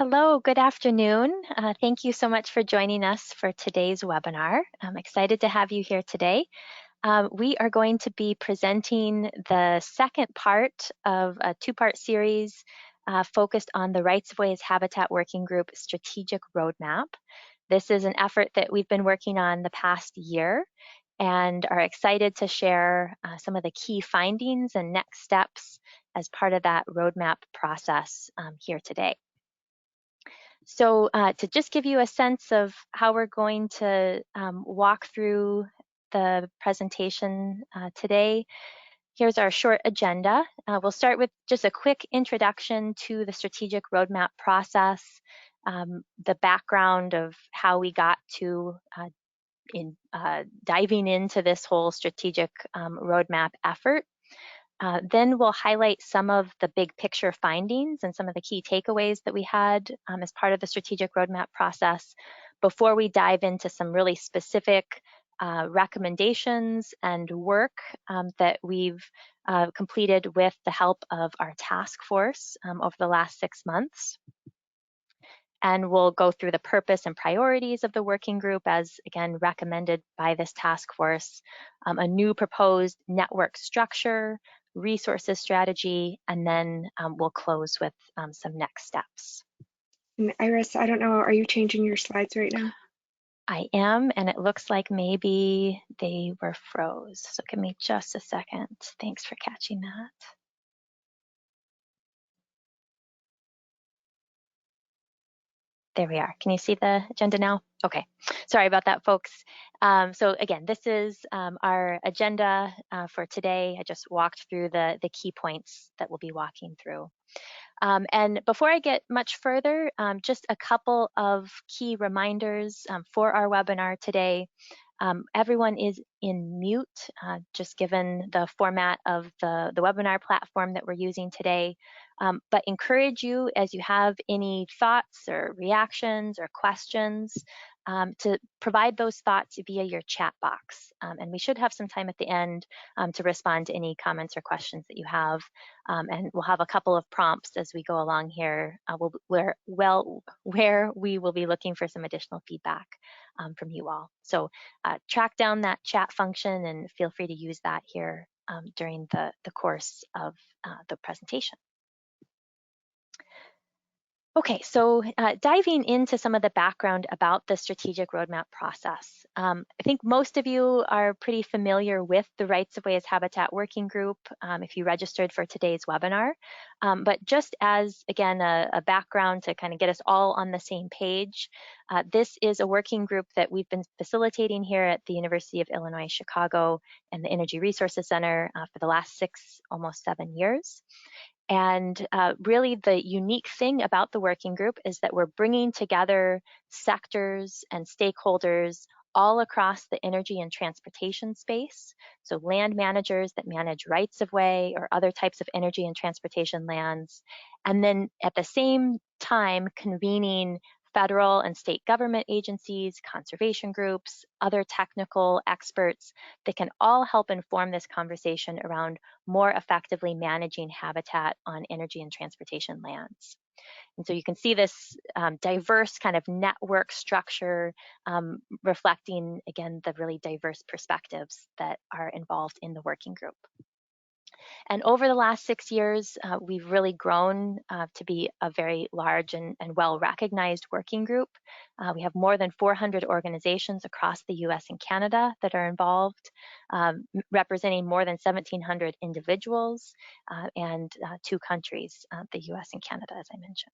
Hello, good afternoon. Thank you so much for joining us for today's webinar. I'm excited to have you here today. We are going to be presenting the second part of a two-part series focused on the Rights of Ways Habitat Working Group Strategic Roadmap. This is an effort that we've been working on the past year and are excited to share some of the key findings and next steps as part of that roadmap process here today. So to just give you a sense of how we're going to walk through the presentation today, here's our short agenda. We'll start with just a quick introduction to the strategic roadmap process, the background of how we got to diving into this whole strategic roadmap effort. Then we'll highlight some of the big picture findings and some of the key takeaways that we had as part of the strategic roadmap process before we dive into some really specific recommendations and work that we've completed with the help of our task force over the last 6 months. And we'll go through the purpose and priorities of the working group as, again, recommended by this task force, a new proposed network structure, resources strategy, and then we'll close with some next steps. And Iris, I don't know, are you changing your slides right now? I am, and it looks like maybe they were froze. So give me just a second. Thanks for catching that. There we are. Can you see the agenda now? Okay, sorry about that, folks. So again, this is our agenda for today. I just walked through the key points that we'll be walking through. And before I get much further, just a couple of key reminders for our webinar today. Everyone is in mute, just given the format of the webinar platform that we're using today. But encourage you, as you have any thoughts or reactions or questions, to provide those thoughts via your chat box. And we should have some time at the end to respond to any comments or questions that you have. And we'll have a couple of prompts as we go along here where we will be looking for some additional feedback from you all. So track down that chat function and feel free to use that here during the course of the presentation. Okay, so diving into some of the background about the strategic roadmap process. I think most of you are pretty familiar with the Rights of Ways Habitat Working Group if you registered for today's webinar. But just as, again, a background to kind of get us all on the same page, this is a working group that we've been facilitating here at the University of Illinois, Chicago and the Energy Resources Center for the last 6, almost 7 years. And really the unique thing about the working group is that we're bringing together sectors and stakeholders all across the energy and transportation space. So land managers that manage rights of way or other types of energy and transportation lands. And then at the same time, convening federal and state government agencies, conservation groups, other technical experts that can all help inform this conversation around more effectively managing habitat on energy and transportation lands. And so you can see this diverse kind of network structure reflecting, again, the really diverse perspectives that are involved in the working group. And over the last 6 years, we've really grown to be a very large and well-recognized working group. We have more than 400 organizations across the US and Canada that are involved, representing more than 1,700 individuals and 2 countries, the US and Canada, as I mentioned.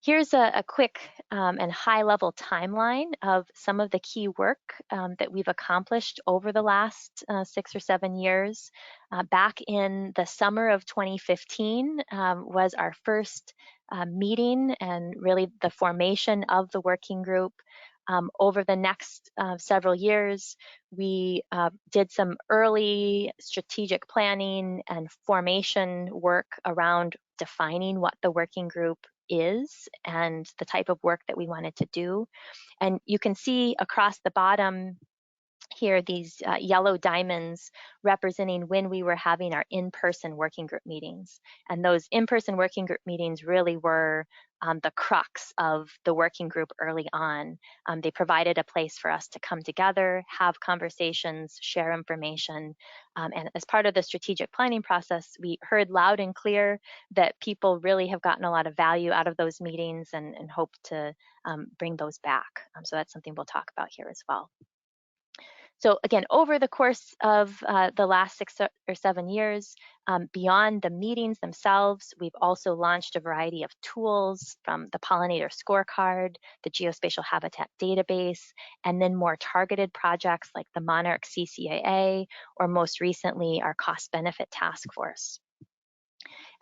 Here's a quick and high-level timeline of some of the key work that we've accomplished over the last 6 or 7 years. Back in the summer of 2015 was our first meeting and really the formation of the working group. Over the next several years, we did some early strategic planning and formation work around defining what the working group is and the type of work that we wanted to do. And you can see across the bottom here, these yellow diamonds representing when we were having our in-person working group meetings. And those in-person working group meetings really were the crux of the working group early on. They provided a place for us to come together, have conversations, share information. And as part of the strategic planning process, we heard loud and clear that people really have gotten a lot of value out of those meetings and hope to bring those back. So that's something we'll talk about here as well. So again, over the course of the last 6 or 7 years, beyond the meetings themselves, we've also launched a variety of tools from the pollinator scorecard, the geospatial habitat database, and then more targeted projects like the Monarch CCAA, or most recently, our cost benefit task force.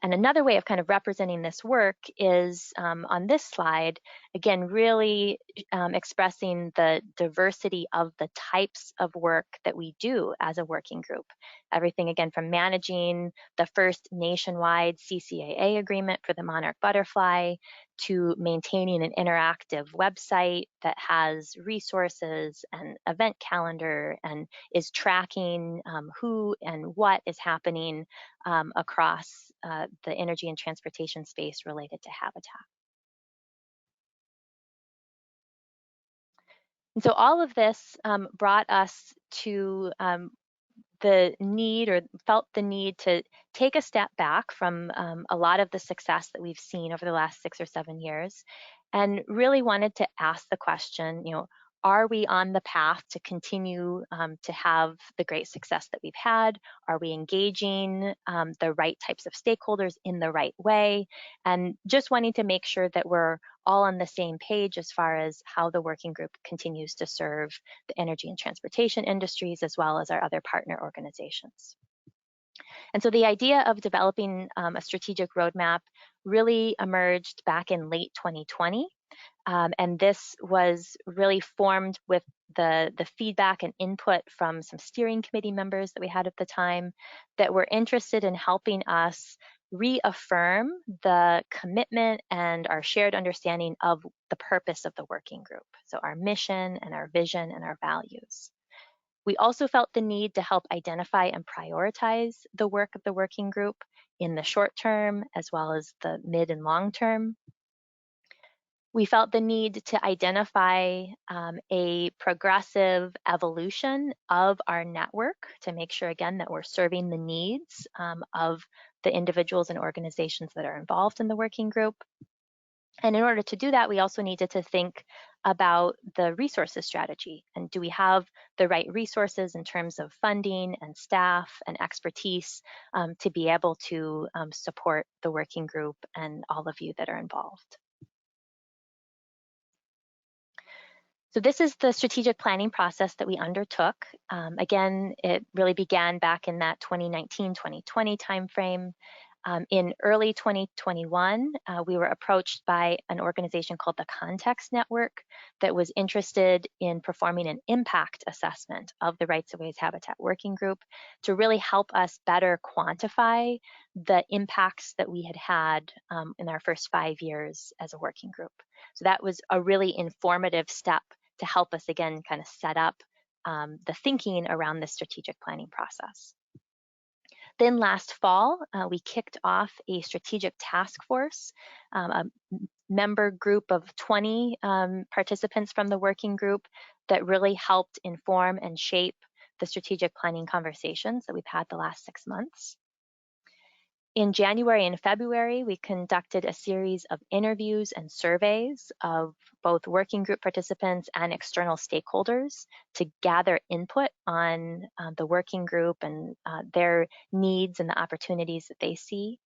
And another way of kind of representing this work is on this slide, again, really expressing the diversity of the types of work that we do as a working group. Everything, again, from managing the first nationwide CCAA agreement for the monarch butterfly to maintaining an interactive website that has resources and event calendar and is tracking who and what is happening across the energy and transportation space related to habitat. And so all of this brought us to the need, or felt the need, to take a step back from a lot of the success that we've seen over the last 6 or 7 years, and really wanted to ask the question, are we on the path to continue to have the great success that we've had? Are we engaging the right types of stakeholders in the right way? And just wanting to make sure that we're all on the same page as far as how the working group continues to serve the energy and transportation industries, as well as our other partner organizations. And so the idea of developing a strategic roadmap really emerged back in late 2020. And this was really formed with the feedback and input from some steering committee members that we had at the time that were interested in helping us reaffirm the commitment and our shared understanding of the purpose of the working group. So our mission and our vision and our values. We also felt the need to help identify and prioritize the work of the working group in the short term as well as the mid and long term. We felt the need to identify a progressive evolution of our network to make sure, again, that we're serving the needs of the individuals and organizations that are involved in the working group. And in order to do that, we also needed to think about the resources strategy. And do we have the right resources in terms of funding and staff and expertise to be able to support the working group and all of you that are involved? So this is the strategic planning process that we undertook. Again, it really began back in that 2019-2020 timeframe. In early 2021, we were approached by an organization called the Context Network that was interested in performing an impact assessment of the Rights of Ways Habitat Working Group to really help us better quantify the impacts that we had had in our first 5 years as a working group. So that was a really informative step to help us, again, kind of set up the thinking around the strategic planning process. Then last fall, we kicked off a strategic task force, a member group of 20 participants from the working group that really helped inform and shape the strategic planning conversations that we've had the last 6 months. In January and February, we conducted a series of interviews and surveys of both working group participants and external stakeholders to gather input on the working group and their needs and the opportunities that they see.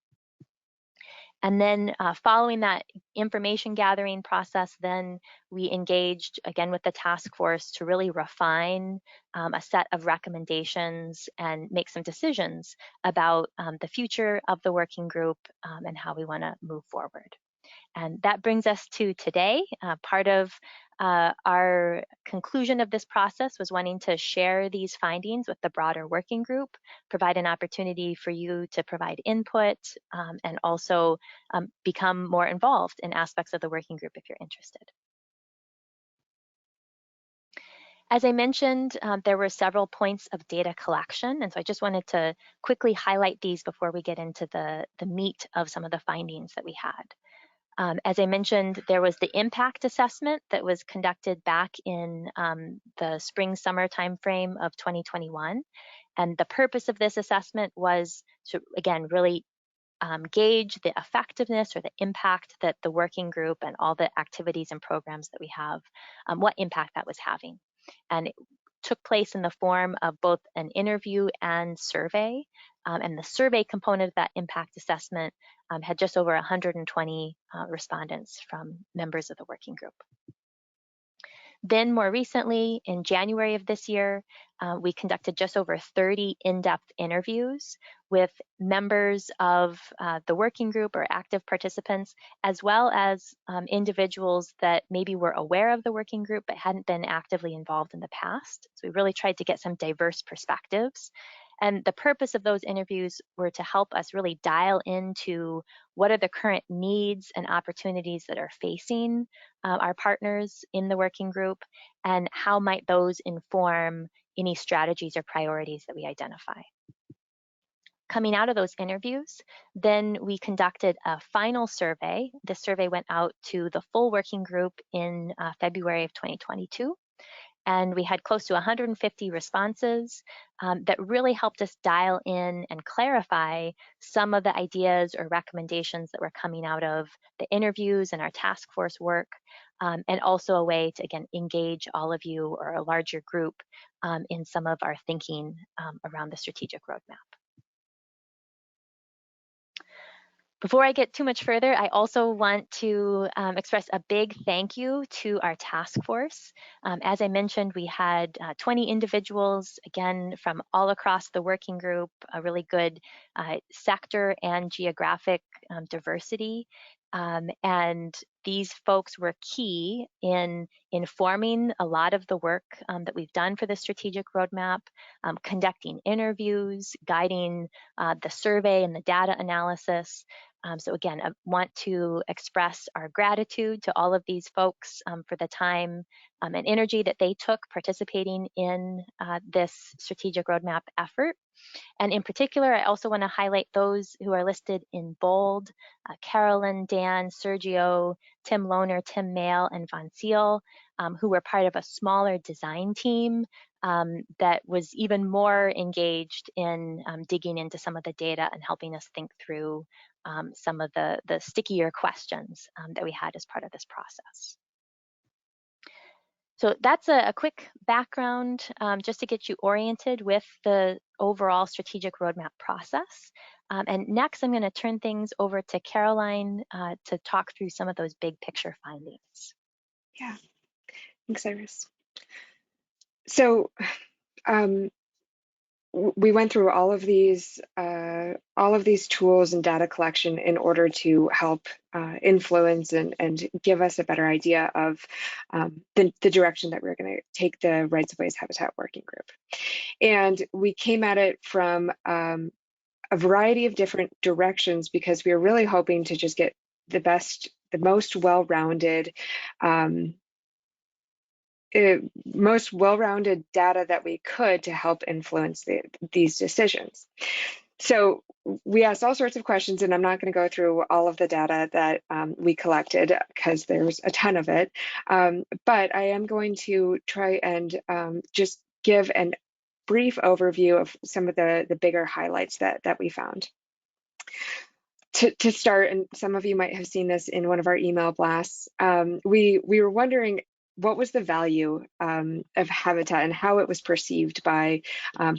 And then following that information gathering process, then we engaged again with the task force to really refine a set of recommendations and make some decisions about the future of the working group and how we want to move forward. And that brings us to today. Part of our conclusion of this process was wanting to share these findings with the broader working group, provide an opportunity for you to provide input, and also become more involved in aspects of the working group if you're interested. As I mentioned, there were several points of data collection, and so I just wanted to quickly highlight these before we get into the meat of some of the findings that we had. As I mentioned, there was the impact assessment that was conducted back in the spring-summer timeframe of 2021. And the purpose of this assessment was to, again, really gauge the effectiveness or the impact that the working group and all the activities and programs that we have, what impact that was having. And it took place in the form of both an interview and survey. And the survey component of that impact assessment had just over 120 respondents from members of the working group. Then more recently, in January of this year, we conducted just over 30 in-depth interviews with members of the working group or active participants, as well as individuals that maybe were aware of the working group but hadn't been actively involved in the past. So we really tried to get some diverse perspectives. And the purpose of those interviews were to help us really dial into what are the current needs and opportunities that are facing our partners in the working group, and how might those inform any strategies or priorities that we identify. Coming out of those interviews, then we conducted a final survey. This survey went out to the full working group in February of 2022. And we had close to 150 responses that really helped us dial in and clarify some of the ideas or recommendations that were coming out of the interviews and our task force work, and also a way to, again, engage all of you or a larger group in some of our thinking around the strategic roadmap. Before I get too much further, I also want to express a big thank you to our task force. As I mentioned, we had 20 individuals, again, from all across the working group, a really good sector and geographic diversity. And these folks were key in informing a lot of the work that we've done for the strategic roadmap, conducting interviews, guiding the survey and the data analysis. So again, I want to express our gratitude to all of these folks for the time and energy that they took participating in this strategic roadmap effort. And in particular, I also want to highlight those who are listed in bold: Carolyn, Dan, Sergio, Tim Lohner, Tim Mail, and Von Seal, who were part of a smaller design team that was even more engaged in digging into some of the data and helping us think through some of the stickier questions that we had as part of this process. So that's a quick background just to get you oriented with the overall strategic roadmap process. And next, I'm going to turn things over to Caroline to talk through some of those big picture findings. Yeah, thanks, Iris. So we went through all of these tools and data collection in order to help influence and give us a better idea of the direction that we're going to take the Rights of Ways Habitat Working Group. And we came at it from a variety of different directions because we were really hoping to just get the most well-rounded data that we could to help influence these decisions. So we asked all sorts of questions, and I'm not going to go through all of the data that we collected because there's a ton of it, but I am going to try and just give a brief overview of some of the bigger highlights that we found. To start, and some of you might have seen this in one of our email blasts, we were wondering what was the value of habitat and how it was perceived by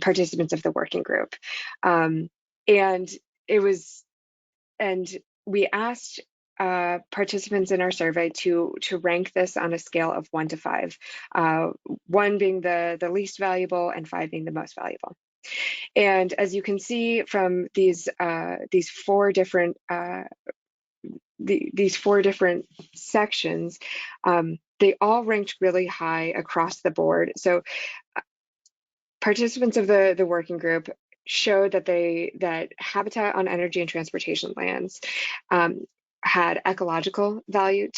participants of the working group. And we asked participants in our survey to rank this on a scale of 1 to 5, 1 being the least valuable and 5 being the most valuable. And as you can see from these 4 different sections, they all ranked really high across the board. So participants of the working group showed that habitat on energy and transportation lands had ecological value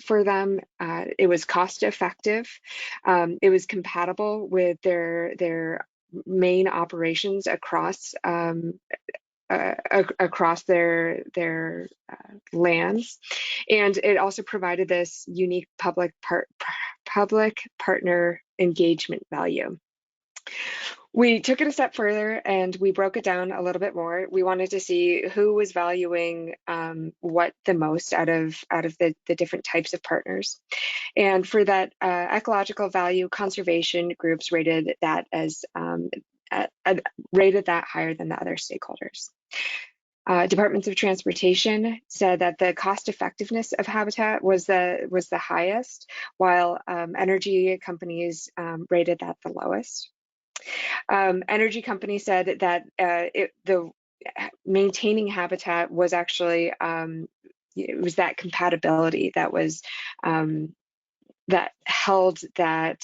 for them. It was cost effective. It was compatible with their main operations across their lands, and it also provided this unique public partner engagement value. We took it a step further and we broke it down a little bit more. We wanted to see who was valuing what the most out of the different types of partners. And for that ecological value, conservation groups rated that as rated that higher than the other stakeholders. Departments of Transportation said that the cost effectiveness of habitat was the highest, while energy companies rated that the lowest. Energy companies said that the maintaining habitat was actually it was that compatibility that was that held that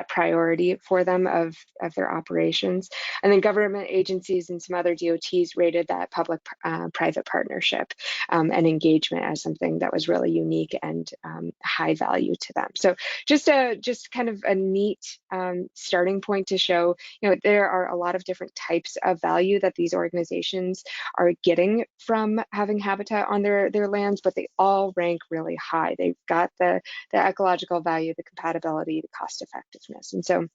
priority for them of their operations. And then government agencies and some other DOTs rated that public-private partnership and engagement as something that was really unique and high value to them. So just kind of a neat starting point to show, there are a lot of different types of value that these organizations are getting from having habitat on their lands, but they all rank really high. They've got the ecological value, the compatibility, the cost effectiveness. And so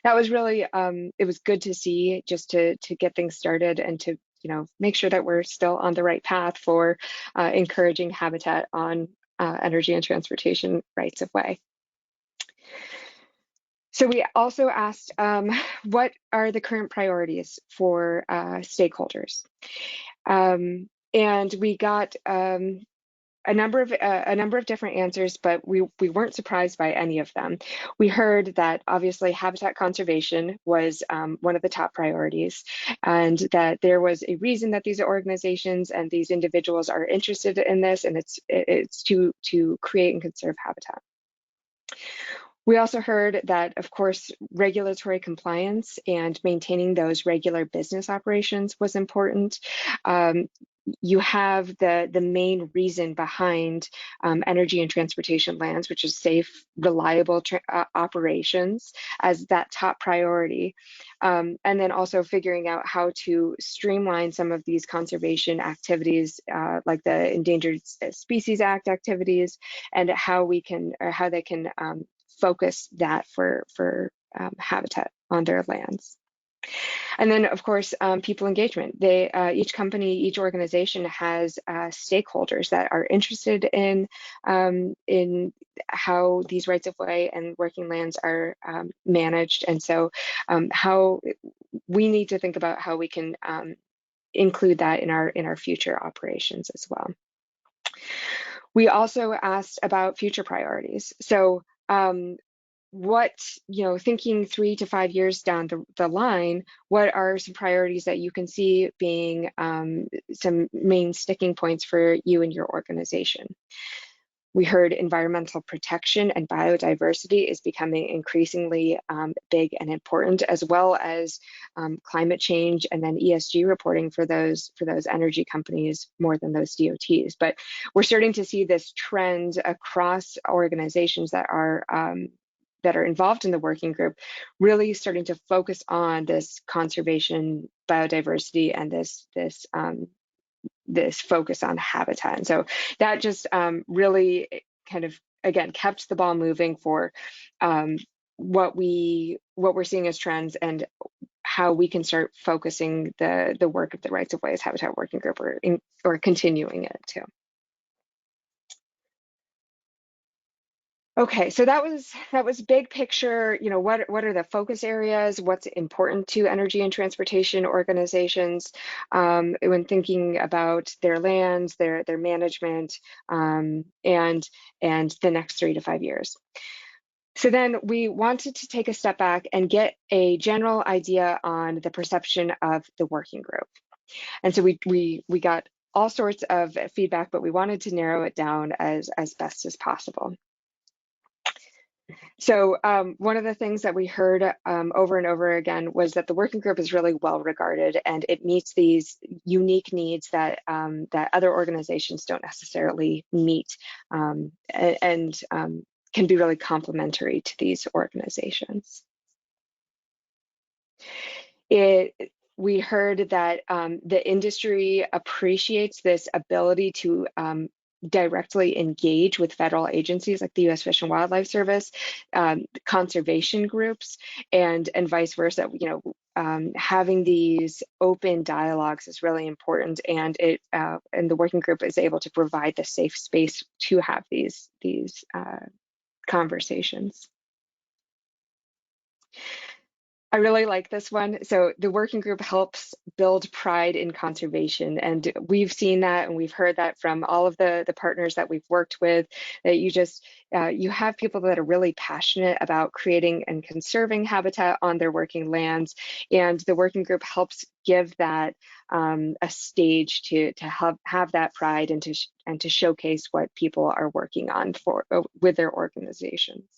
that was really, it was good to see, just to get things started and to, make sure that we're still on the right path for encouraging habitat on energy and transportation rights of way. So we also asked, what are the current priorities for stakeholders? And we got a number of different answers, but we weren't surprised by any of them. We heard that obviously habitat conservation was one of the top priorities, and that there was a reason that these organizations and these individuals are interested in this, and it's to create and conserve habitat. We also heard that, of course, regulatory compliance and maintaining those regular business operations was important. You have the main reason behind energy and transportation lands, which is safe, reliable operations, as that top priority. And then also figuring out how to streamline some of these conservation activities, like the Endangered Species Act activities, and how they can focus that for habitat on their lands. And then, of course, people engagement. Each company, each organization has stakeholders that are interested in how these rights of way and working lands are managed. And so how we need to think about how we can include that in our future operations as well. We also asked about future priorities. So thinking 3 to 5 years down the line, what are some priorities that you can see being some main sticking points for you and your organization? We heard environmental protection and biodiversity is becoming increasingly big and important, as well as climate change and then ESG reporting for those energy companies more than those DOTs. But we're starting to see this trend across organizations that are involved in the working group, really starting to focus on this conservation, biodiversity, and this focus on habitat. And so that just really kind of, again, kept the ball moving for what we're seeing as trends and how we can start focusing the work of the Rights of Way as Habitat Working Group, or continuing it too. Okay, so that was big picture. What are the focus areas? What's important to energy and transportation organizations when thinking about their lands, their management, and the next 3 to 5 years. So then we wanted to take a step back and get a general idea on the perception of the working group. And so we got all sorts of feedback, but we wanted to narrow it down as best as possible. So one of the things that we heard over and over again was that the working group is really well regarded, and it meets these unique needs that that other organizations don't necessarily meet, and can be really complementary to these organizations. We heard that the industry appreciates this ability to directly engage with federal agencies like the U.S. Fish and Wildlife Service, conservation groups, and vice versa. Having these open dialogues is really important, and the working group is able to provide the safe space to have these conversations. I really like this one. So the working group helps build pride in conservation. And we've seen that and we've heard that from all of the partners that we've worked with, that you have people that are really passionate about creating and conserving habitat on their working lands. And the working group helps give that a stage to have that pride and to showcase what people are working on with their organizations.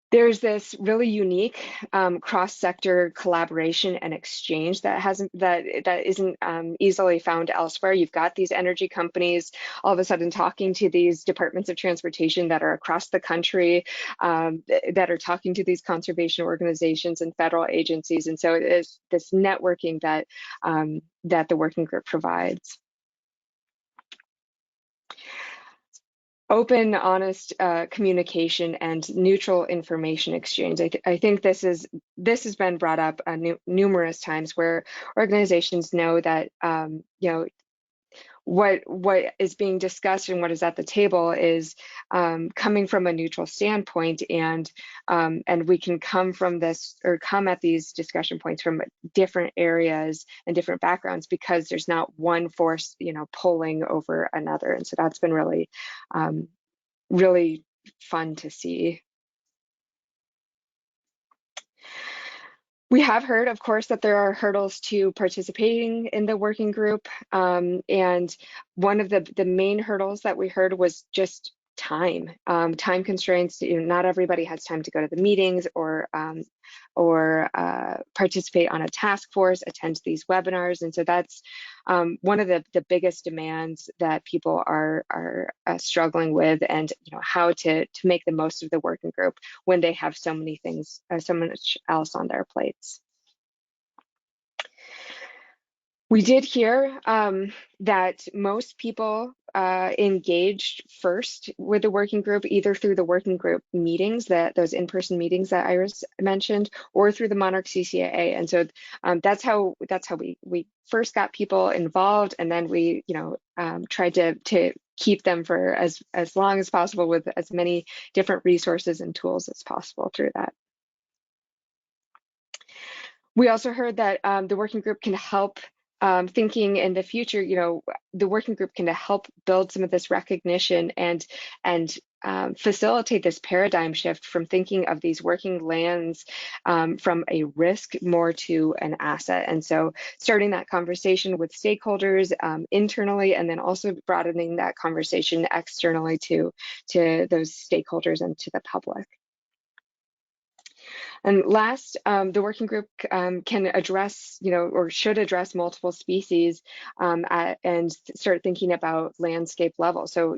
There's this really unique cross-sector collaboration and exchange that isn't easily found elsewhere. You've got these energy companies all of a sudden talking to these departments of transportation that are across the country, that are talking to these conservation organizations and federal agencies, and so it is this networking that the working group provides. Open, honest communication and neutral information exchange. I think this has been brought up numerous times, where organizations know that what is being discussed and what is at the table is coming from a neutral standpoint, and we can come at these discussion points from different areas and different backgrounds, because there's not one force pulling over another. And so that's been really really fun to see. We have heard, of course, that there are hurdles to participating in the working group. And one of the main hurdles that we heard was just time constraints. Not everybody has time to go to the meetings or participate on a task force, attend these webinars. And so that's one of the biggest demands that people are struggling with, and how to make the most of the working group when they have so many things, so much else on their plates. We did hear that most people engaged first with the working group, either through the working group meetings, those in-person meetings that Iris mentioned, or through the Monarch CCAA. And so that's how we first got people involved, and then we tried to keep them for as long as possible with as many different resources and tools as possible through that. We also heard that the working group can help thinking in the future. The working group can help build some of this recognition and facilitate this paradigm shift from thinking of these working lands from a risk more to an asset. And so starting that conversation with stakeholders internally, and then also broadening that conversation externally to those stakeholders and to the public. And last, the working group can address, or should address multiple species and start thinking about landscape level. So,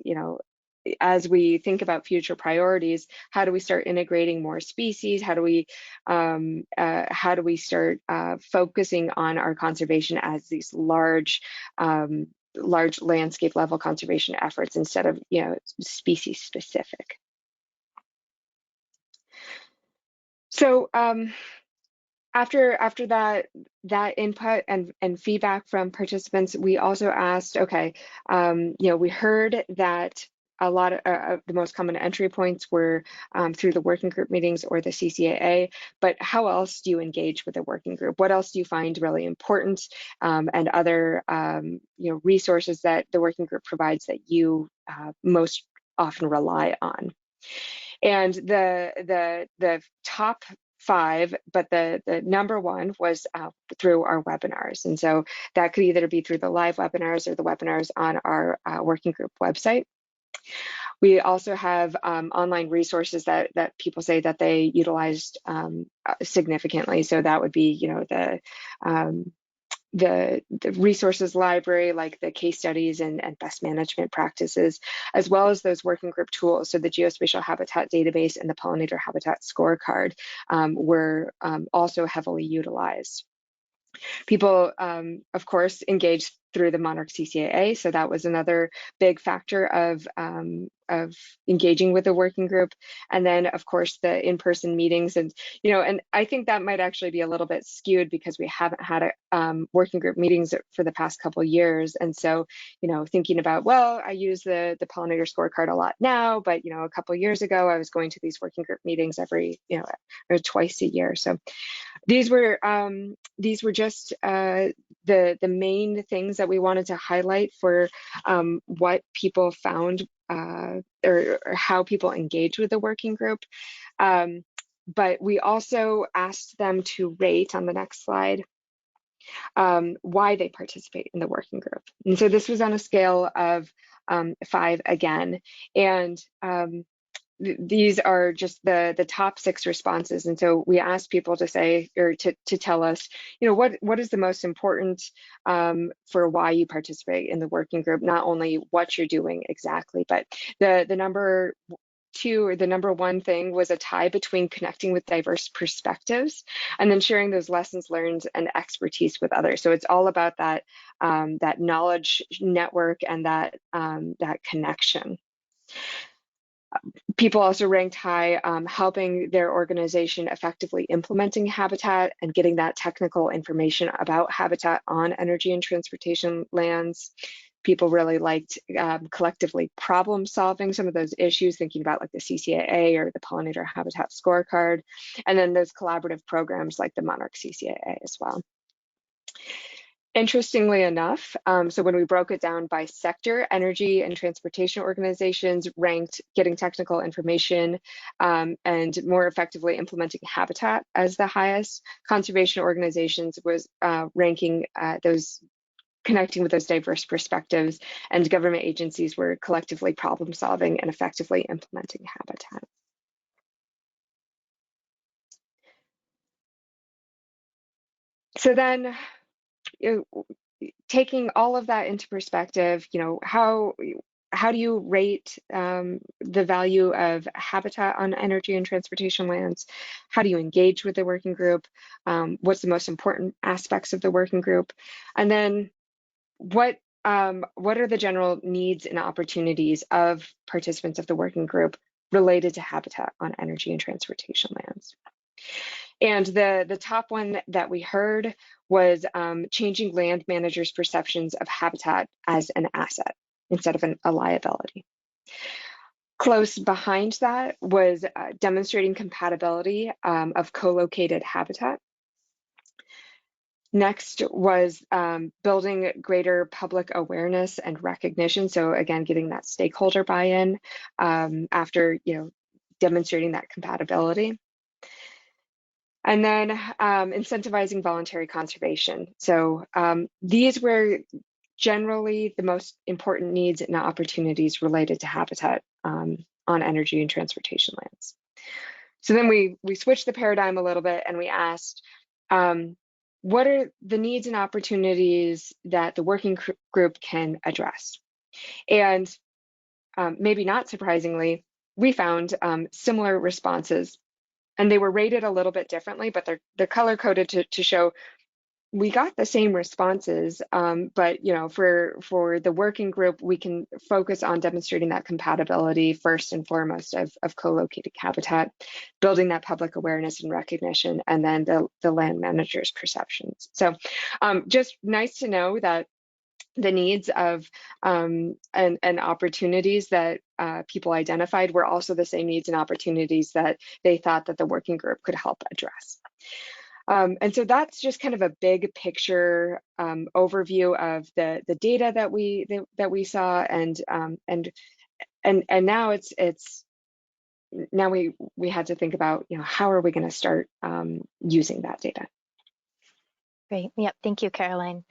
as we think about future priorities, how do we start integrating more species? How do we start focusing on our conservation as these large landscape level conservation efforts instead of species specific? So after that input and feedback from participants, we also asked, okay, we heard that a lot of the most common entry points were through the working group meetings or the CCAA, but how else do you engage with the working group? What else do you find really important, and other resources that the working group provides that you most often rely on? And the top 5, but the number 1 was through our webinars. And so that could either be through the live webinars or the webinars on our working group website. We also have online resources that people say that they utilized significantly. So that would be, um, the resources library, like the case studies and best management practices, as well as those working group tools. So the geospatial habitat database and the pollinator habitat scorecard were also heavily utilized. People, of course, engaged through the Monarch CCAA, so that was another big factor of engaging with the working group. And then, of course, the in-person meetings, and and I think that might actually be a little bit skewed because we haven't had working group meetings for the past couple of years. And so, thinking about, well, I use the pollinator scorecard a lot now, but a couple of years ago, I was going to these working group meetings every, or twice a year. So these were just the main things that we wanted to highlight for what people found or how people engage with the working group. But we also asked them to rate on the next slide why they participate in the working group. And so this was on a scale of 5 again. And these are just the top 6 responses. And so we asked people to say, or to tell us, what is the most important for why you participate in the working group, not only what you're doing exactly, but the number 2 or the number 1 thing was a tie between connecting with diverse perspectives and then sharing those lessons learned and expertise with others. So it's all about that that knowledge network and that connection. People also ranked high helping their organization effectively implementing habitat and getting that technical information about habitat on energy and transportation lands. People really liked collectively problem solving some of those issues, thinking about like the CCAA or the pollinator habitat scorecard, and then those collaborative programs like the Monarch CCAA as well. Interestingly enough, so when we broke it down by sector, energy and transportation organizations ranked getting technical information and more effectively implementing habitat as the highest. Conservation organizations was ranking those connecting with those diverse perspectives, and government agencies were collectively problem solving and effectively implementing habitat. So then, taking all of that into perspective, how do you rate the value of habitat on energy and transportation lands? How do you engage with the working group? What's the most important aspects of the working group? And then what are the general needs and opportunities of participants of the working group related to habitat on energy and transportation lands? And the top one that we heard was changing land managers' perceptions of habitat as an asset instead of a liability. Close behind that was demonstrating compatibility of co-located habitat. Next was building greater public awareness and recognition. So again, getting that stakeholder buy-in after demonstrating that compatibility. And then incentivizing voluntary conservation. So these were generally the most important needs and opportunities related to habitat on energy and transportation lands. So then we switched the paradigm a little bit and we asked, what are the needs and opportunities that the working group can address? And maybe not surprisingly, we found similar responses. And they were rated a little bit differently, but they're color coded to show we got the same responses. But for the working group, we can focus on demonstrating that compatibility first and foremost of co-located habitat, building that public awareness and recognition, and then the land manager's perceptions. So just nice to know that the needs of and opportunities that people identified were also the same needs and opportunities that they thought that the working group could help address. And so that's just kind of a big picture overview of the data that we saw, and now now we had to think about how are we going to start using that data. Great. Yep. Thank you, Caroline.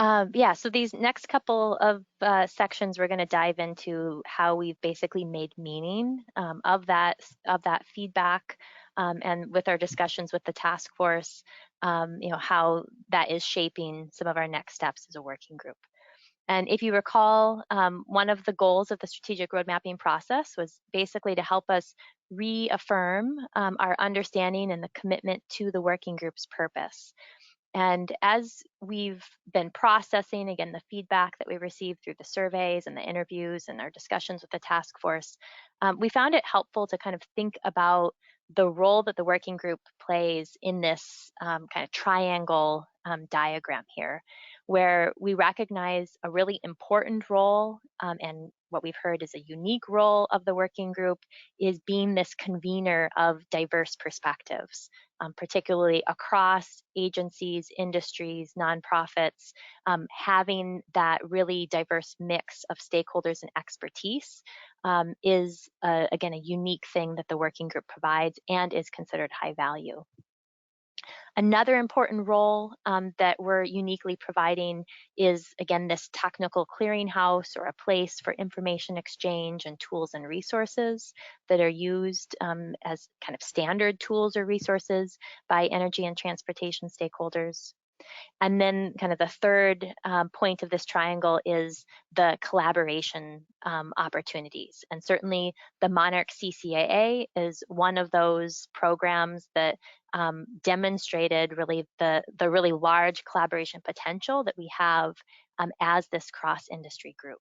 Yeah, so these next couple of sections, we're going to dive into how we've basically made meaning of that feedback, and with our discussions with the task force, how that is shaping some of our next steps as a working group. And if you recall, one of the goals of the strategic road mapping process was basically to help us reaffirm our understanding and the commitment to the working group's purpose. And as we've been processing, again, the feedback that we received through the surveys and the interviews and our discussions with the task force, we found it helpful to kind of think about the role that the working group plays in this kind of triangle diagram here, where we recognize a really important role, and what we've heard is a unique role of the working group is being this convener of diverse perspectives, particularly across agencies, industries, nonprofits, having that really diverse mix of stakeholders and expertise is, again, a unique thing that the working group provides and is considered high value. Another important role that we're uniquely providing is, again, this technical clearinghouse or a place for information exchange and tools and resources that are used as kind of standard tools or resources by energy and transportation stakeholders. And then kind of the third point of this triangle is the collaboration opportunities. And certainly the Monarch CCAA is one of those programs that demonstrated really the really large collaboration potential that we have as this cross-industry group.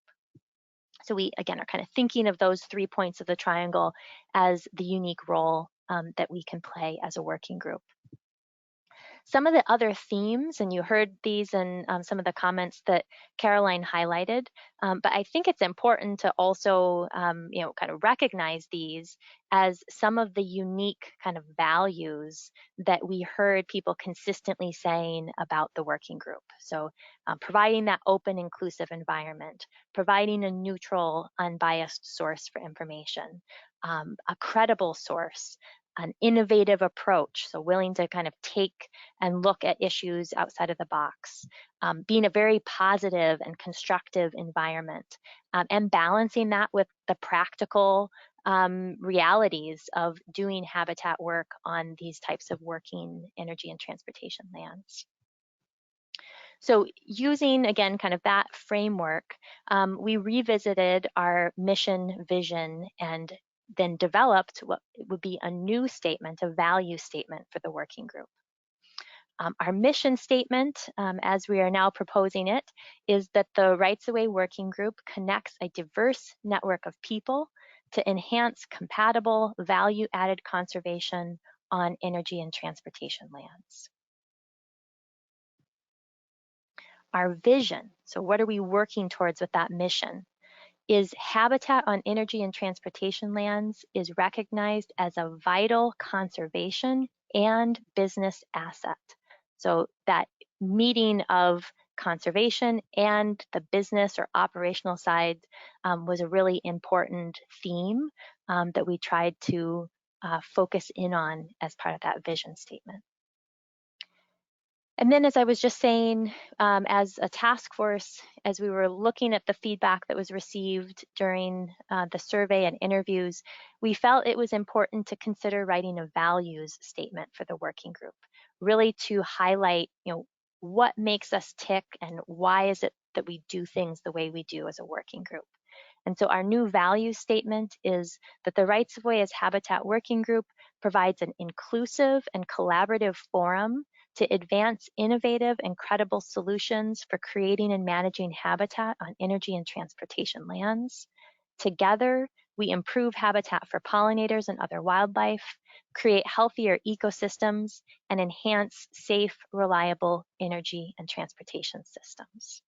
So we, again, are kind of thinking of those 3 points of the triangle as the unique role that we can play as a working group. Some of the other themes, and you heard these in some of the comments that Caroline highlighted, but I think it's important to also, kind of recognize these as some of the unique kind of values that we heard people consistently saying about the working group. So providing that open, inclusive environment, providing a neutral, unbiased source for information, a credible source, an innovative approach, so willing to kind of take and look at issues outside of the box, being a very positive and constructive environment, and balancing that with the practical realities of doing habitat work on these types of working energy and transportation lands. So using, again, kind of that framework, we revisited our mission, vision, and then developed what would be a new statement, a value statement for the working group. Our mission statement, as we are now proposing it, is that the Rights of Way Working Group connects a diverse network of people to enhance compatible, value-added conservation on energy and transportation lands. Our vision, so what are we working towards with that mission, is habitat on energy and transportation lands is recognized as a vital conservation and business asset. So that meeting of conservation and the business or operational side was a really important theme that we tried to focus in on as part of that vision statement. And then, as I was just saying, as a task force, as we were looking at the feedback that was received during the survey and interviews, we felt it was important to consider writing a values statement for the working group, really to highlight, what makes us tick and why is it that we do things the way we do as a working group. And so our new values statement is that the Rights of Way as Habitat Working Group provides an inclusive and collaborative forum to advance innovative and credible solutions for creating and managing habitat on energy and transportation lands. Together, we improve habitat for pollinators and other wildlife, create healthier ecosystems, and enhance safe, reliable energy and transportation systems.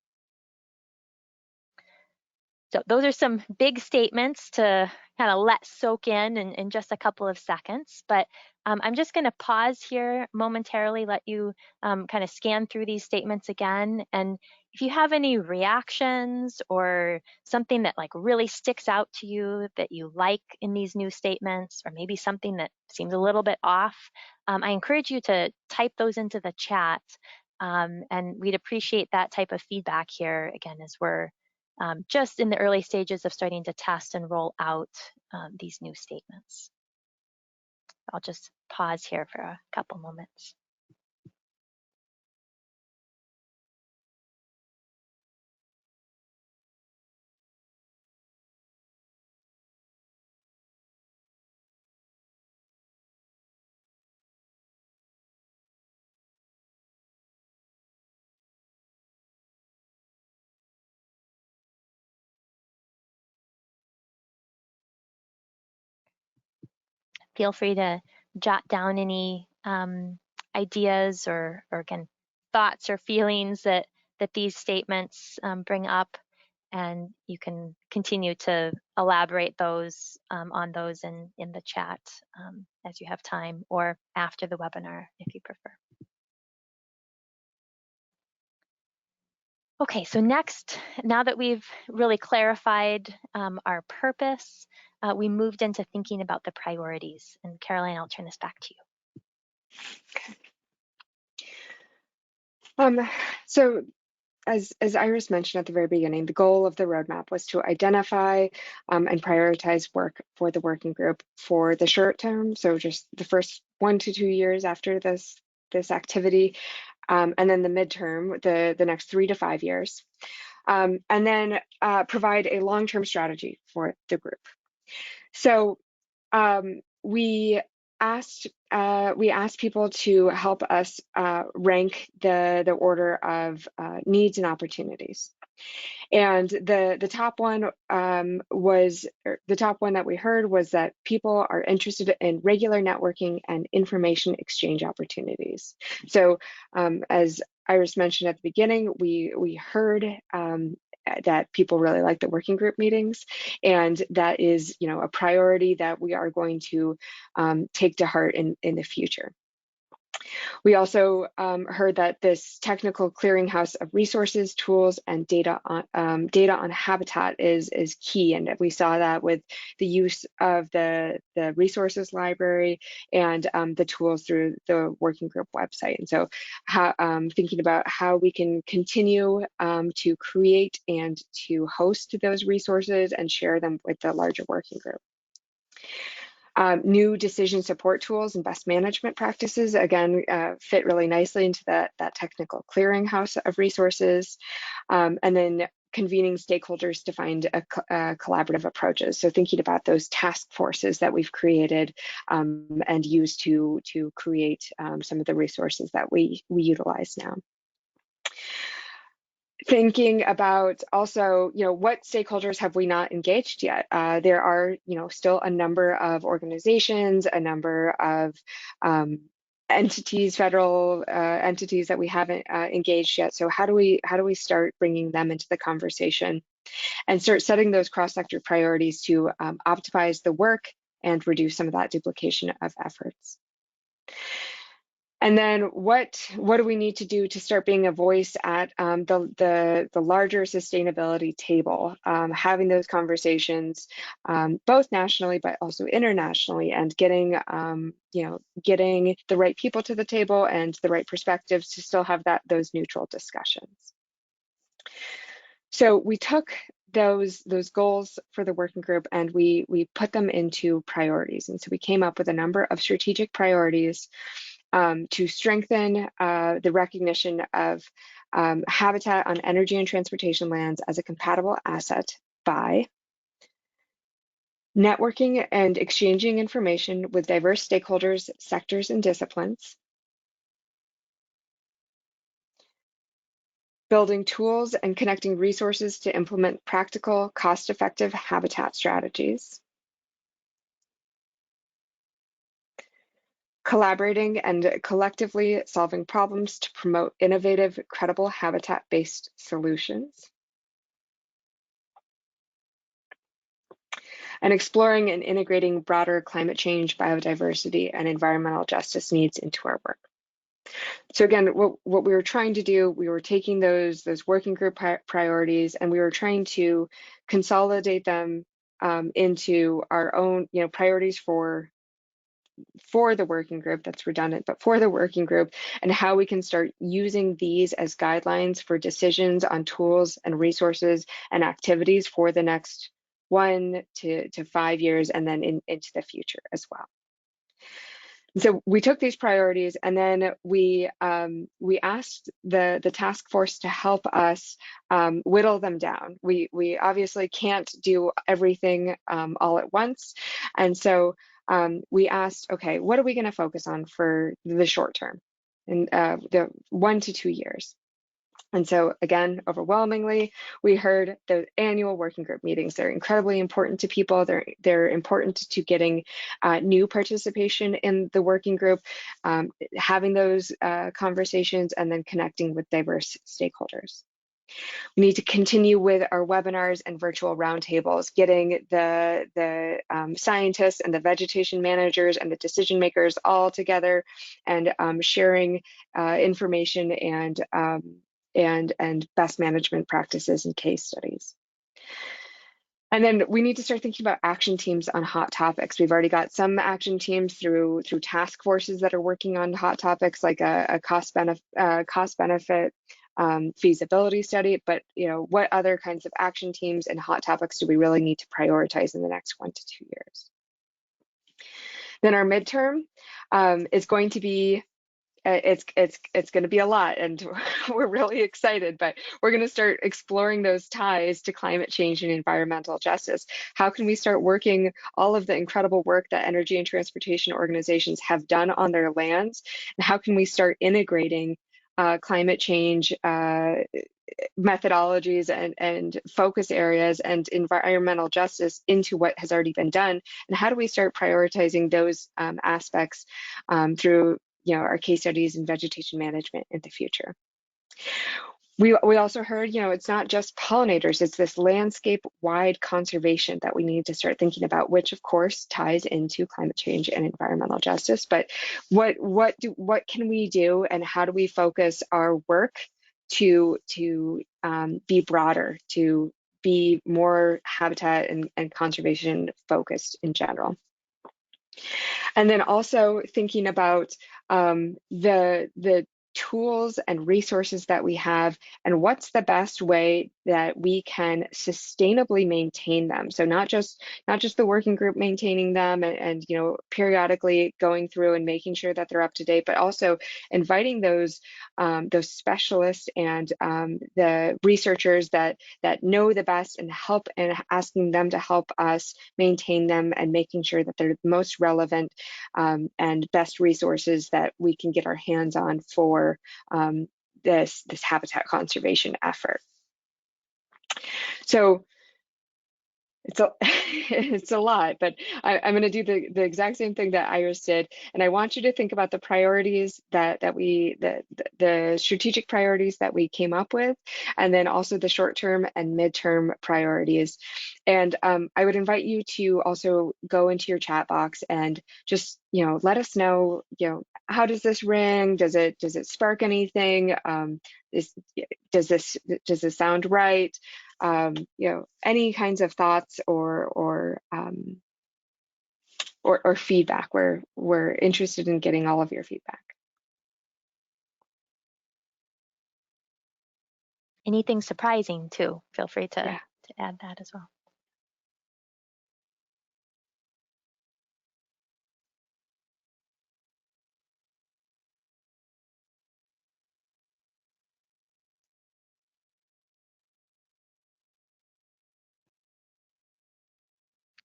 So those are some big statements to kind of let soak in just a couple of seconds, but I'm just going to pause here momentarily, let you kind of scan through these statements again. And if you have any reactions or something that like really sticks out to you that you like in these new statements, or maybe something that seems a little bit off, I encourage you to type those into the chat. And we'd appreciate that type of feedback here, again, as we're just in the early stages of starting to test and roll out these new statements. I'll just pause here for a couple moments. Feel free to jot down any ideas or again, thoughts or feelings that these statements bring up, and you can continue to elaborate those on those in the chat as you have time, or after the webinar if you prefer. Okay, so next, now that we've really clarified our purpose, we moved into thinking about the priorities. And Caroline, I'll turn this back to you. So as Iris mentioned at the very beginning, the goal of the roadmap was to identify and prioritize work for the working group for the short term, so just the first 1 to 2 years after this activity, and then the midterm, the next 3 to 5 years, and then provide a long-term strategy for the group. So we asked people to help us rank the order of needs and opportunities. And the top one the top one that we heard was that people are interested in regular networking and information exchange opportunities. So as Iris mentioned at the beginning, we heard that people really like the working group meetings, and that is, a priority that we are going to take to heart in the future. We also heard that this technical clearinghouse of resources, tools, and data on habitat is key, and we saw that with the use of the resources library and the tools through the working group website. And so thinking about how we can continue to create and to host those resources and share them with the larger working group. New decision support tools and best management practices, again, fit really nicely into that technical clearinghouse of resources. And then convening stakeholders to find collaborative approaches. So thinking about those task forces that we've created and used to create some of the resources that we utilize now. Thinking about also, what stakeholders have we not engaged yet? There are, still a number of organizations, a number of entities, federal entities that we haven't engaged yet. So how do we start bringing them into the conversation and start setting those cross-sector priorities to optimize the work and reduce some of that duplication of efforts? And then what do we need to do to start being a voice at the larger sustainability table, having those conversations both nationally but also internationally, and getting getting the right people to the table and the right perspectives to still have those neutral discussions. So we took those goals for the working group and we put them into priorities, and so we came up with a number of strategic priorities to strengthen the recognition of habitat on energy and transportation lands as a compatible asset by networking and exchanging information with diverse stakeholders, sectors, and disciplines, building tools and connecting resources to implement practical, cost-effective habitat strategies, collaborating and collectively solving problems to promote innovative, credible habitat-based solutions, and exploring and integrating broader climate change, biodiversity, and environmental justice needs into our work. So again, what we were trying to do, we were taking those working group priorities and we were trying to consolidate them into our own priorities for for the working group, that's redundant, but for the working group, and how we can start using these as guidelines for decisions on tools and resources and activities for the next 1 to 5 years, and then into the future as well. So we took these priorities, and then we asked the task force to help us whittle them down. We obviously can't do everything all at once, and so we asked, okay, what are we going to focus on for the short term, in the 1 to 2 years? And so again, overwhelmingly, we heard the annual working group meetings. They're incredibly important to people. They're important to getting new participation in the working group, having those conversations, and then connecting with diverse stakeholders. We need to continue with our webinars and virtual roundtables, getting the scientists and the vegetation managers and the decision makers all together, and sharing information and best management practices and case studies. And then we need to start thinking about action teams on hot topics. We've already got some action teams through task forces that are working on hot topics, like a cost benefit feasibility study. But what other kinds of action teams and hot topics do we really need to prioritize in the next 1 to 2 years? Then our midterm is going to be it's going to be a lot, and we're really excited, but we're going to start exploring those ties to climate change and environmental justice. How can we start working all of the incredible work that energy and transportation organizations have done on their lands, and how can we start integrating climate change methodologies and focus areas and environmental justice into what has already been done, and how do we start prioritizing those aspects through our case studies in vegetation management in the future. We also heard, it's not just pollinators, it's this landscape-wide conservation that we need to start thinking about, which of course ties into climate change and environmental justice. But what can we do, and how do we focus our work to be broader, to be more habitat and conservation focused in general? And then also thinking about the tools and resources that we have, and what's the best way that we can sustainably maintain them. So not just the working group maintaining them and periodically going through and making sure that they're up to date, but also inviting those specialists and the researchers that know the best and asking them to help us maintain them, and making sure that they're the most relevant and best resources that we can get our hands on for this habitat conservation effort. So it's a lot, but I'm going to do the exact same thing that Iris did, and I want you to think about the priorities the strategic priorities that we came up with, and then also the short-term and midterm priorities. And I would invite you to also go into your chat box and just let us know, how does this ring? Does it spark anything? Does this sound right? Any kinds of thoughts or feedback. We're interested in getting all of your feedback. Anything surprising too, feel free to add that as well.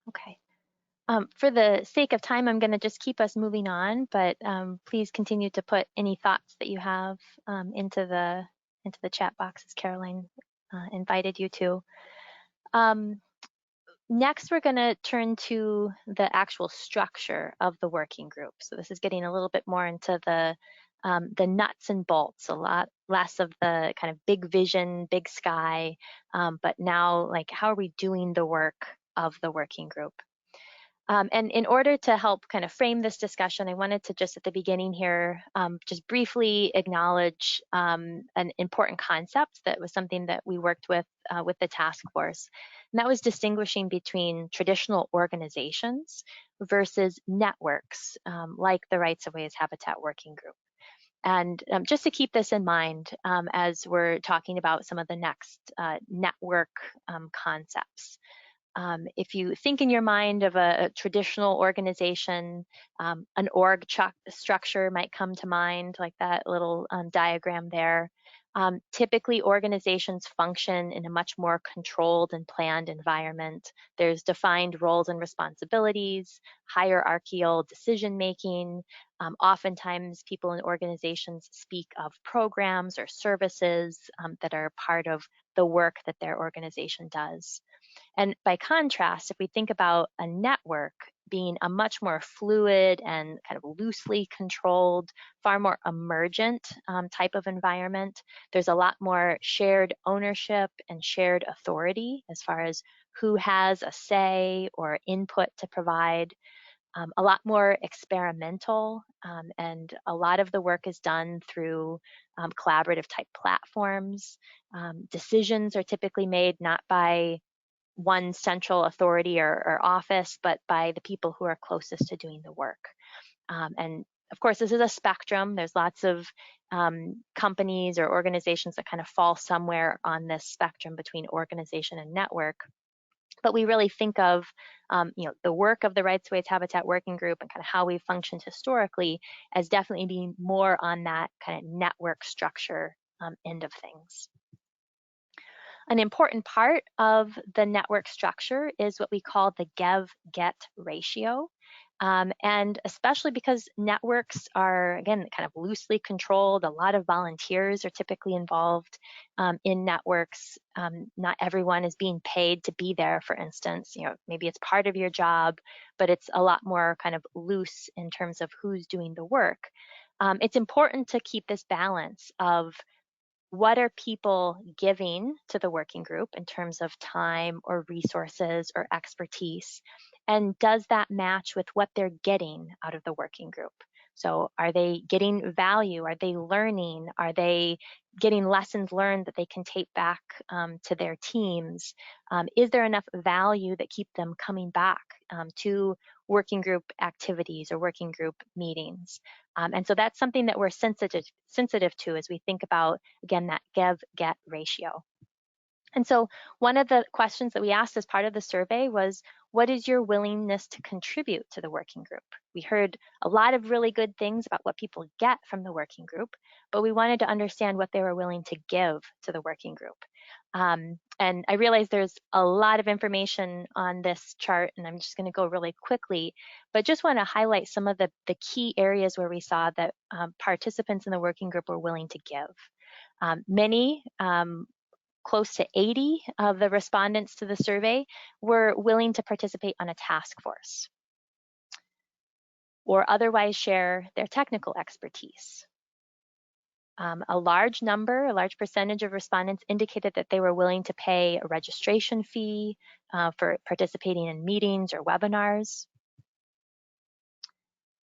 Okay. For the sake of time, I'm going to just keep us moving on, but please continue to put any thoughts that you have into the chat box, as Caroline invited you to. Next, we're going to turn to the actual structure of the working group. So this is getting a little bit more into the nuts and bolts, a lot less of the kind of big vision, big sky, but now like how are we doing the work of the working group? And in order to help kind of frame this discussion, I wanted to just at the beginning here, just briefly acknowledge an important concept that was something that we worked with the task force. And that was distinguishing between traditional organizations, versus networks, like the Rights of Ways Habitat Working Group. And just to keep this in mind as we're talking about some of the next network concepts. If you think in your mind of a traditional organization, an org structure might come to mind, like that little diagram there. Typically, organizations function in a much more controlled and planned environment. There's defined roles and responsibilities, hierarchical decision making. Oftentimes, people in organizations speak of programs or services that are part of the work that their organization does. And by contrast, if we think about a network being a much more fluid and kind of loosely controlled, far more emergent type of environment, there's a lot more shared ownership and shared authority as far as who has a say or input to provide. A lot more experimental, and a lot of the work is done through collaborative type platforms. Decisions are typically made not by one central authority or office, but by the people who are closest to doing the work. And of course, this is a spectrum. There's lots of companies or organizations that kind of fall somewhere on this spectrum between organization and network. But we really think of the work of the Rights Ways Habitat Working Group and kind of how we've functioned historically as definitely being more on that kind of network structure end of things. An important part of the network structure is what we call the give-get ratio. And especially because networks are, again, kind of loosely controlled, a lot of volunteers are typically involved in networks. Not everyone is being paid to be there, for instance. Maybe it's part of your job, but it's a lot more kind of loose in terms of who's doing the work. It's important to keep this balance of what are people giving to the working group in terms of time or resources or expertise? And does that match with what they're getting out of the working group? So are they getting value? Are they learning? Are they getting lessons learned that they can take back to their teams? Is there enough value that keep them coming back to working group activities or working group meetings? And so that's something that we're sensitive to as we think about, again, that give-get ratio. And so one of the questions that we asked as part of the survey was, what is your willingness to contribute to the working group? We heard a lot of really good things about what people get from the working group, but we wanted to understand what they were willing to give to the working group. And I realize there's a lot of information on this chart, and I'm just going to go really quickly, but just want to highlight some of the key areas where we saw that participants in the working group were willing to give. Many, close to 80 of the respondents to the survey were willing to participate on a task force or otherwise share their technical expertise. A large percentage of respondents indicated that they were willing to pay a registration fee for participating in meetings or webinars.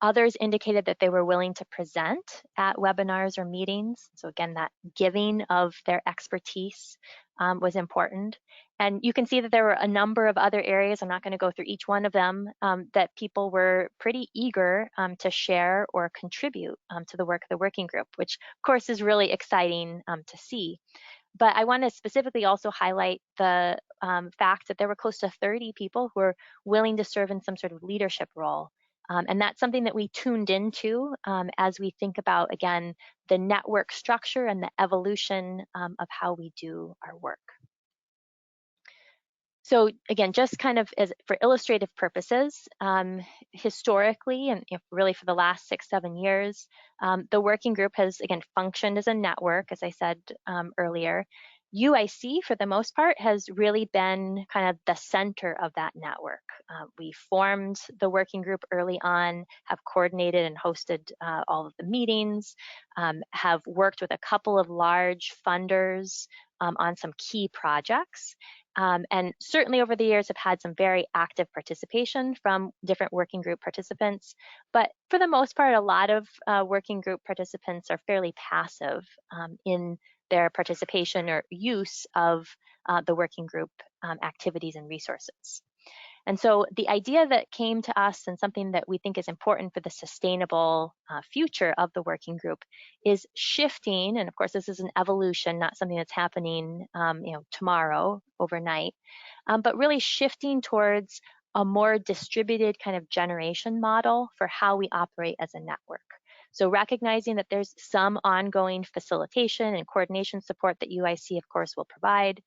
Others indicated that they were willing to present at webinars or meetings. So again, that giving of their expertise was important. And you can see that there were a number of other areas, I'm not going to go through each one of them, that people were pretty eager to share or contribute to the work of the working group, which of course is really exciting to see. But I want to specifically also highlight the fact that there were close to 30 people who were willing to serve in some sort of leadership role. And that's something that we tuned into as we think about, again, the network structure and the evolution of how we do our work. So again, just kind of as for illustrative purposes, historically, and really for the last 6-7 years, the working group has, again, functioned as a network, as I said earlier. UIC, for the most part, has really been kind of the center of that network. We formed the working group early on, have coordinated and hosted all of the meetings, have worked with a couple of large funders on some key projects. And certainly over the years have had some very active participation from different working group participants. But for the most part, a lot of working group participants are fairly passive in their participation or use of the working group activities and resources. And so the idea that came to us, and something that we think is important for the sustainable future of the working group, is shifting. And of course, this is an evolution, not something that's happening, tomorrow, overnight, but really shifting towards a more distributed kind of generation model for how we operate as a network. So recognizing that there's some ongoing facilitation and coordination support that UIC, of course, will provide,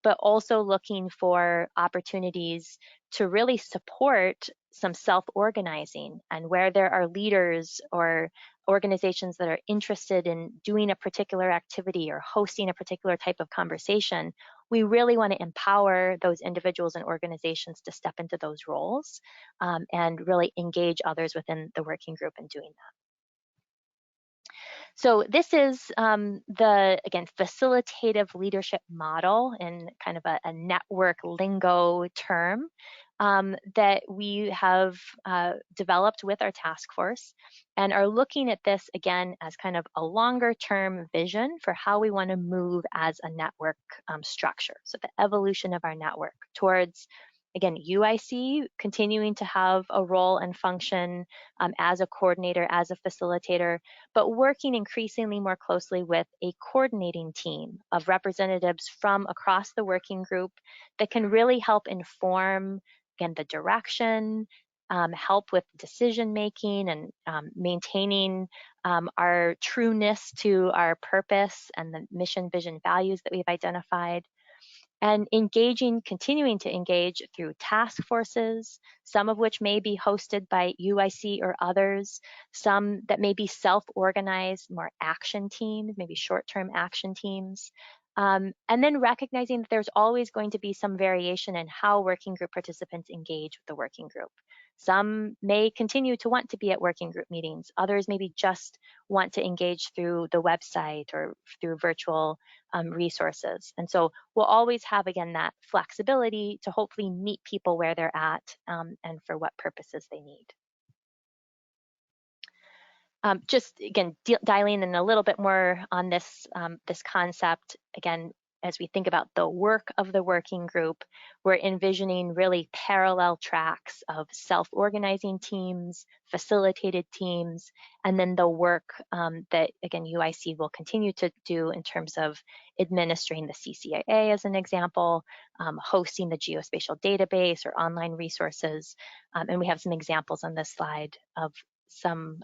but also looking for opportunities to really support some self-organizing, and where there are leaders or organizations that are interested in doing a particular activity or hosting a particular type of conversation, we really want to empower those individuals and organizations to step into those roles, and really engage others within the working group in doing that. So this is the, again, facilitative leadership model, in kind of a network lingo term that we have developed with our task force, and are looking at this again as kind of a longer term vision for how we want to move as a network structure. So the evolution of our network towards, again, UIC continuing to have a role and function as a coordinator, as a facilitator, but working increasingly more closely with a coordinating team of representatives from across the working group that can really help inform, again, the direction, help with decision making, and maintaining our trueness to our purpose and the mission, vision, values that we've identified, and continuing to engage through task forces, some of which may be hosted by UIC or others, some that may be self-organized, more action teams, maybe short-term action teams. And then recognizing that there's always going to be some variation in how working group participants engage with the working group. Some may continue to want to be at working group meetings. Others maybe just want to engage through the website or through virtual resources. And so we'll always have, again, that flexibility to hopefully meet people where they're at, and for what purposes they need. Just again, dialing in a little bit more on this, this concept, again, as we think about the work of the working group, we're envisioning really parallel tracks of self-organizing teams, facilitated teams, and then the work that, again, UIC will continue to do in terms of administering the CCAA, as an example, hosting the geospatial database or online resources. And we have some examples on this slide of some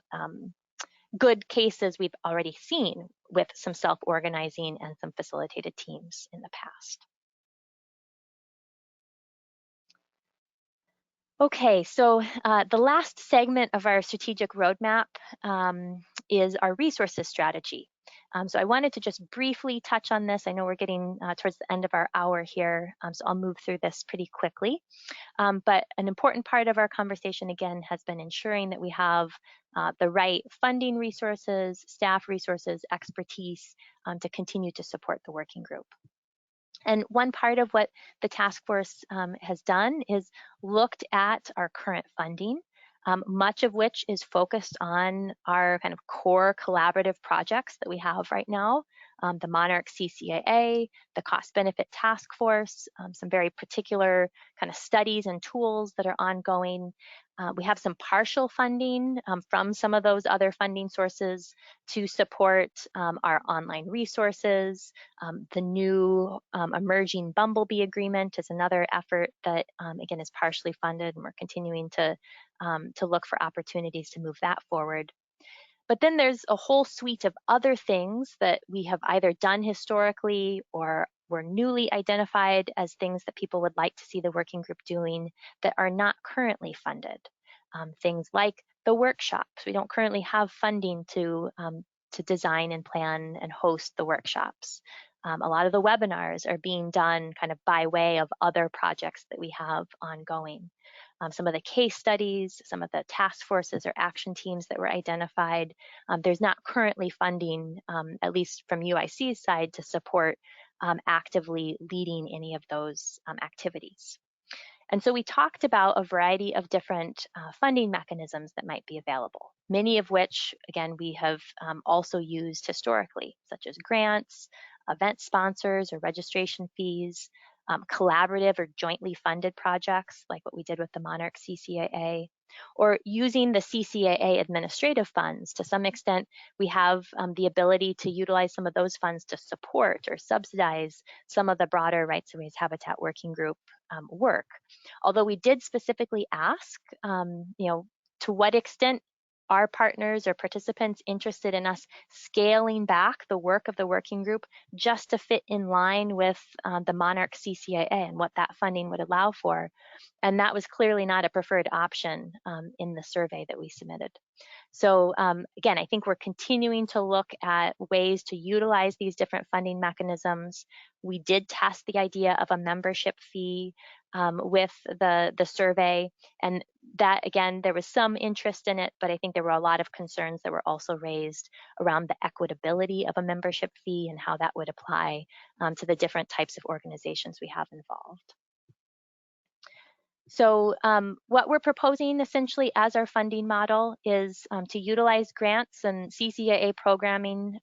good cases we've already seen with some self-organizing and some facilitated teams in the past. Okay, so the last segment of our strategic roadmap is our resources strategy. So I wanted to just briefly touch on this. I know we're getting towards the end of our hour here, so I'll move through this pretty quickly. But an important part of our conversation, again, has been ensuring that we have the right funding resources, staff resources, expertise to continue to support the working group. And one part of what the task force has done is looked at our current funding, much of which is focused on our kind of core collaborative projects that we have right now, the Monarch CCAA, the Cost Benefit Task Force, some very particular kind of studies and tools that are ongoing. We have some partial funding from some of those other funding sources to support our online resources. The new emerging Bumblebee agreement is another effort that, again, is partially funded, and we're continuing to look for opportunities to move that forward. But then there's a whole suite of other things that we have either done historically or were newly identified as things that people would like to see the working group doing that are not currently funded. Things like the workshops. We don't currently have funding to design and plan and host the workshops. A lot of the webinars are being done kind of by way of other projects that we have ongoing. Some of the case studies, some of the task forces or action teams that were identified, there's not currently funding, at least from UIC's side, to support actively leading any of those activities. And so we talked about a variety of different funding mechanisms that might be available, many of which, again, we have also used historically, such as grants, event sponsors or registration fees, collaborative or jointly funded projects, like what we did with the Monarch CCAA, or using the CCAA administrative funds. To some extent, we have the ability to utilize some of those funds to support or subsidize some of the broader Rights of Ways Habitat Working Group work. Although we did specifically ask, to what extent are partners or participants interested in us scaling back the work of the working group just to fit in line with the Monarch CCAA and what that funding would allow for. And that was clearly not a preferred option in the survey that we submitted. So again, I think we're continuing to look at ways to utilize these different funding mechanisms. We did test the idea of a membership fee with the survey, and that, again, there was some interest in it, but I think there were a lot of concerns that were also raised around the equitability of a membership fee and how that would apply to the different types of organizations we have involved. So what we're proposing essentially as our funding model is to utilize grants and CCAA programming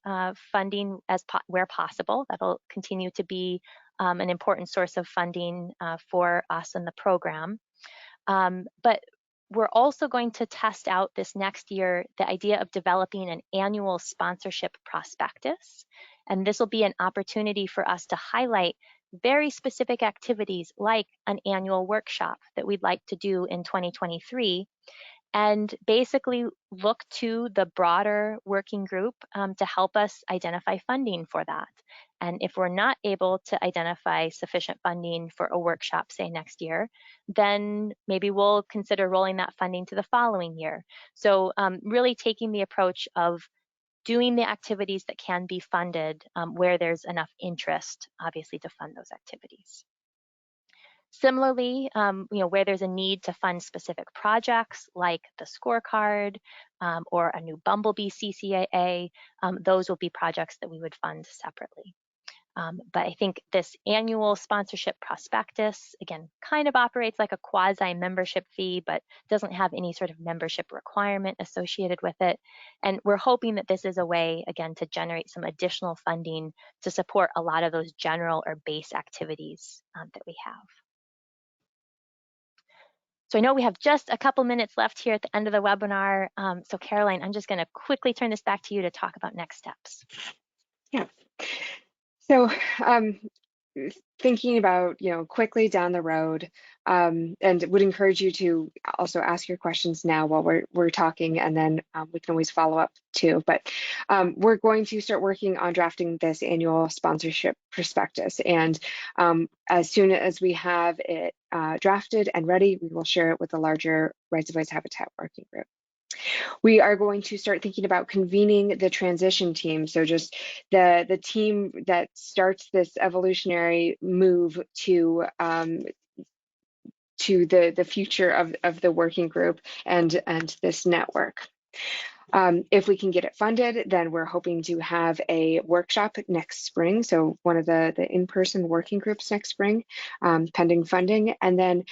funding where possible. That'll continue to be an important source of funding for us in the program. But we're also going to test out this next year the idea of developing an annual sponsorship prospectus. And this will be an opportunity for us to highlight very specific activities like an annual workshop that we'd like to do in 2023, and basically look to the broader working group to help us identify funding for that. And if we're not able to identify sufficient funding for a workshop, say next year, then maybe we'll consider rolling that funding to the following year. So really taking the approach of doing the activities that can be funded where there's enough interest, obviously, to fund those activities. Similarly, where there's a need to fund specific projects like the scorecard or a new Bumblebee CCAA, those will be projects that we would fund separately. But I think this annual sponsorship prospectus, again, kind of operates like a quasi-membership fee, but doesn't have any sort of membership requirement associated with it. And we're hoping that this is a way, again, to generate some additional funding to support a lot of those general or base activities that we have. So I know we have just a couple minutes left here at the end of the webinar. So Caroline, I'm just going to quickly turn this back to you to talk about next steps. Yeah. So thinking about, quickly down the road, and would encourage you to also ask your questions now while we're talking, and then we can always follow up too. But we're going to start working on drafting this annual sponsorship prospectus, and as soon as we have it drafted and ready, we will share it with the larger Rights of Ways Habitat Working Group. We are going to start thinking about convening the transition team. So just the team that starts this evolutionary move to the future of the working group and this network. If we can get it funded, then we're hoping to have a workshop next spring. So one of the in-person working groups next spring, pending funding. And then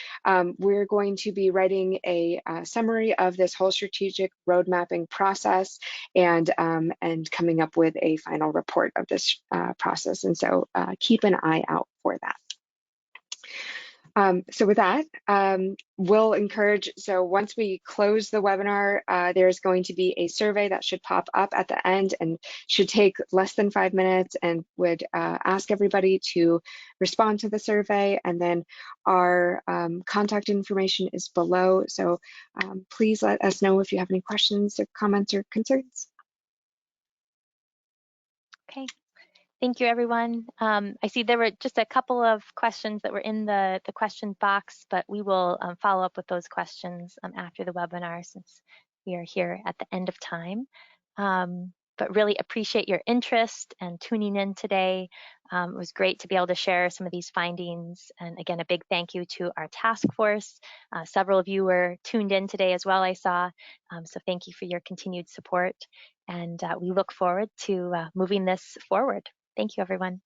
we're going to be writing a summary of this whole strategic road mapping process and coming up with a final report of this process. And so keep an eye out for that. So with that, we'll encourage, so once we close the webinar, there's going to be a survey that should pop up at the end and should take less than 5 minutes, and would ask everybody to respond to the survey. And then our contact information is below. So please let us know if you have any questions or comments or concerns. Okay. Thank you, everyone. I see there were just a couple of questions that were in the question box, but we will follow up with those questions after the webinar, since we are here at the end of time. But really appreciate your interest and tuning in today. It was great to be able to share some of these findings. And again, a big thank you to our task force. Several of you were tuned in today as well, I saw. So thank you for your continued support. And we look forward to moving this forward. Thank you, everyone.